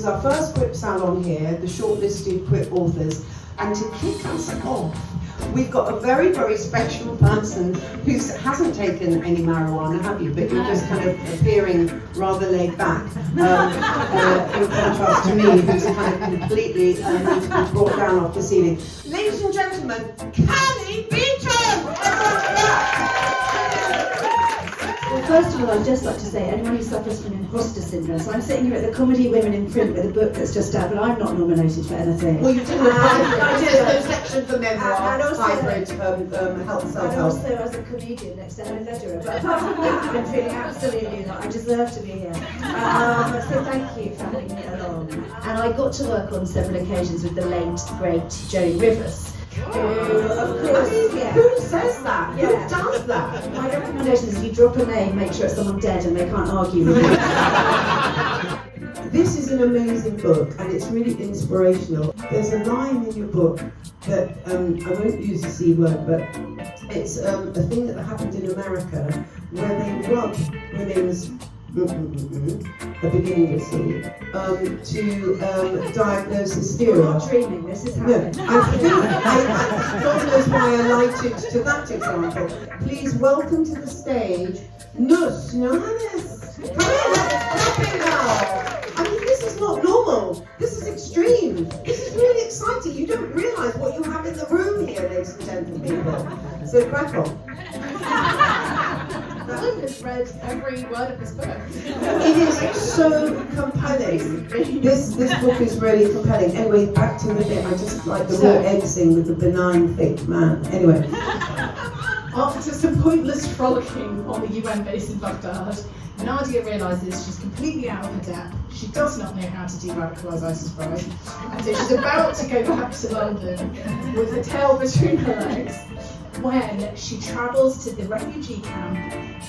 our first CWIP Salon here, the shortlisted CWIP authors, and to kick us off, we've got a very, very special person who hasn't taken any marijuana, have you? But you're just kind of appearing rather laid back, in contrast to me, who's kind of completely brought down off the ceiling. Ladies and gentlemen, Cally Beaton! Well, first of all, I'd just like to say, anyone who suffers from imposter syndrome, so I'm sitting here at the Comedy Women in Print with a book that's just out, but I'm not nominated for anything. Well, you did a section for memoir, and also, hybrid, health, self-help. And also as a comedian next to Helen Lederer, but apart from that, I've been feeling absolutely that I deserve to be here. So thank you for having me along. And I got to work on several occasions with the late, great Joey Rivers. Who, of course, yeah. Who says that? Yeah. Who does that? My recommendation is if you drop a name, make sure it's someone dead and they can't argue with you. This is an amazing book and it's really inspirational. There's a line in your book that, I won't use the C word, but it's a thing that happened in America where they rub women's the beginning of C, to diagnose hysteria. You're not dreaming, this is happening. No, God knows why I lighted to that example. Please welcome to the stage, Nussaibah Younis. Come on, let's clap it now. I mean, this is not normal. This is extreme. This is really exciting. You don't realise what you have in the room here, ladies and gentlemen. So crack on. Helen has read every word of this book. It is so compelling. This book is really compelling. Anyway, back to the bit. I just like the raw egg thing with the benign thick man. Anyway. After some pointless frolicking on the UN base in Baghdad, Nadia realises she's completely out of her depth. She does not know how to de-radicalise ISIS bride, and so she's about to go back to London with her tail between her legs when she travels to the refugee camp,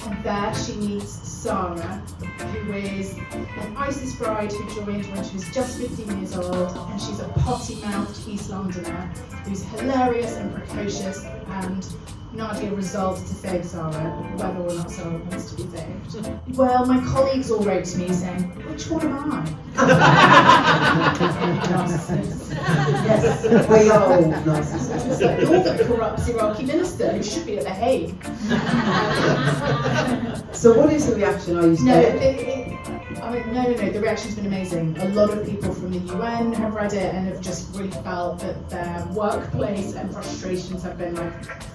and there she meets Sarah, who is an ISIS bride who joined when she was just 15 years old, and she's a potty-mouthed East Londoner who's hilarious and precocious, and Nadia resolves to save Sarah, whether or not Sarah wants to be saved. Well, my colleagues all wrote to me saying, which one am I? Yes, we are all narcissists. So you're the corrupt Iraqi minister who should be at The Hague. So what is the reaction? Are you scared? No, the reaction's been amazing. A lot of people from the UN have read it and have just really felt that their workplace and frustrations have been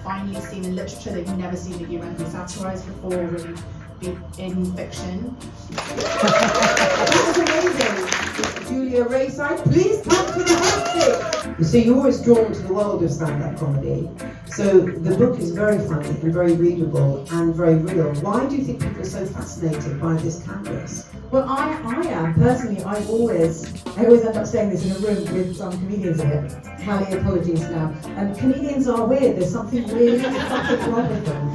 finally seen in literature. They've never seen the UN be satirised before, really be in fiction. That's amazing. Julia Raeside, please come to the hosting. So you're always drawn to the world of stand-up comedy. So the book is very funny and very readable and very real. Why do you think people are so fascinated by this canvas? Well, I am. Personally, I always end up saying this in a room with some comedians in it. Cally, apologies now. Comedians are weird. There's something really fucking wrong with them.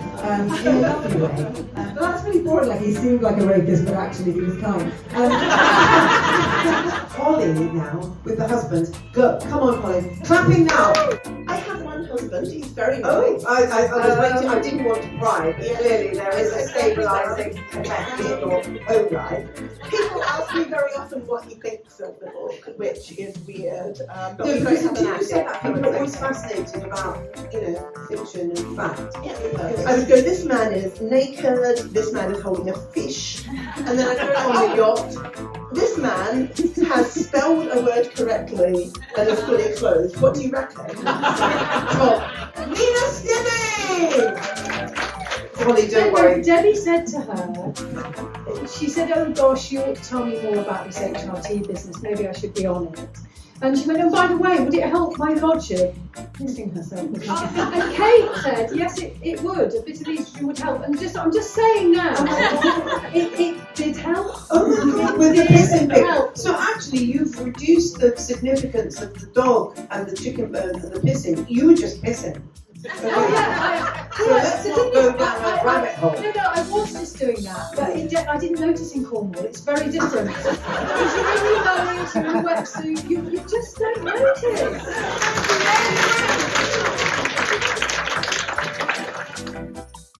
In a lovely way. But that's really boring. He seemed like a rapist, but actually he was kind. Holly now, with the husband. Go, come on, Holly. Clapping now. I have one husband. He's very nice. Oh, I was waiting. I didn't want to cry, but clearly there is a stabilising effect in your own life. People ask me very often what he thinks of the book, which is weird. But No, we because don't have you say that, people are always an fascinated about, fiction and fact. I would go, this man is naked, this man is holding a fish, and then I go on the yacht. This man has spelled a word correctly and is fully clothed. What do you reckon? Nina Stibbe! Holly, don't worry. Debbie said to her, she said, oh gosh, you ought to tell me more about this HRT business, maybe I should be on it. And she went, oh, by the way, would it help my lordship? Hissing herself. And Kate said, yes, it would. A bit of estrogen would help. And I'm just saying now, it did help. Oh my God, with the pissing bit. So actually, you've reduced the significance of the dog and the chicken bones and the pissing. You were just pissing. So let's not go down that rabbit hole. No, I was just doing that, but I didn't notice in Cornwall. It's very different. Because you're really going into a wetsuit, you just don't notice.